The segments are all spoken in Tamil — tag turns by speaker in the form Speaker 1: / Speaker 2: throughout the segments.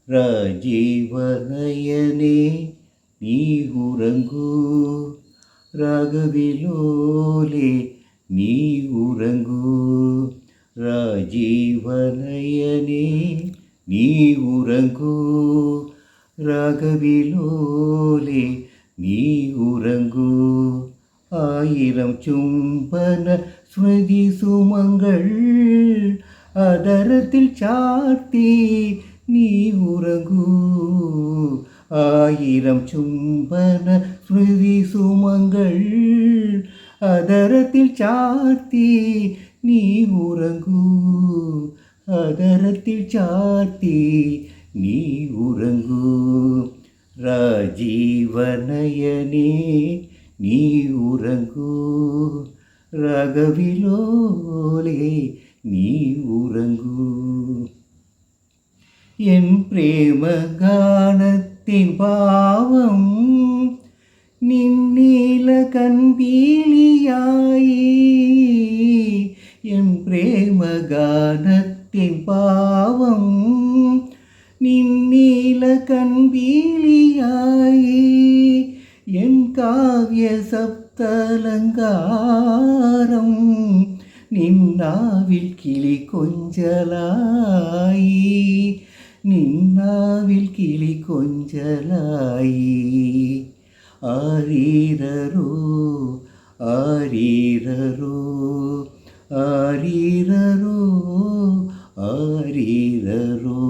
Speaker 1: ராஜீவநயனே நீ உறங்கு, ராகவிலோலே நீ உறங்கு. ராஜீவநயனே நீ உறங்கு, ராகவிலோலே நீ உறங்கு. ஆயிரம் சும்பன ஸ்மிருதி சுமங்கள் அதரத்தில் சாத்தி நீ உறங்கு. ஆயிரம் சும்பன ஸ்மிருதி சுமங்கள் அதரத்தில் சாத்தி நீ உறங்கு. அதரத்தில் சாத்தி நீ உறங்கு. ராஜீவநயனே நீ உறங்கு, ராகவிலோலே நீ உறங்கு. என் பிரேம கானத்தின் பாவம் நின்னீல கண்பீலியாயி. என் பிரேம கானத்தின் பாவம் நின்னீல கண்பீலியாயி. என் காவிய சப்தலங்காரம் நின்னாவில் கிளி கொஞ்சலாயி. நின்னாவில் கிளி கொஞ்சலாயி. ஆரீரரோ ஆரீரரோ ஆரீரரோ ஆரீரரோ.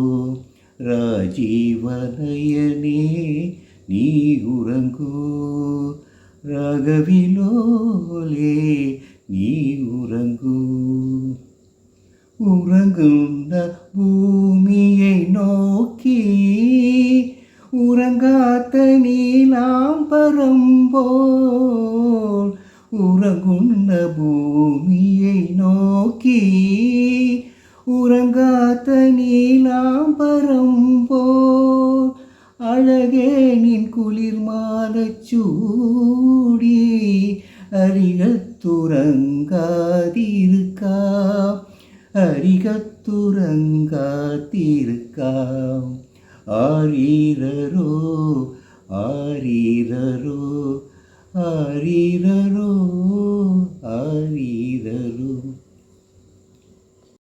Speaker 1: ராஜீவநயனே நீ உறங்கு, ராகவிலோலே நீ உறங்கு. உறங்குന്ന பூமியை நோக்கி உறங்காத்த நீலாம்பரம் போல். உறங்குന്ന பூமியை நோக்கி உறங்காத்த நீலாம்பரம் போல். அழகே நின் குளிர் மாலச்சூடி அரிகத்துறங்காதிருக்காம். அரிகத்துறங்காதிருக்காம். ஆரீரரோ ஆரீரரோ ஆரீரரோ.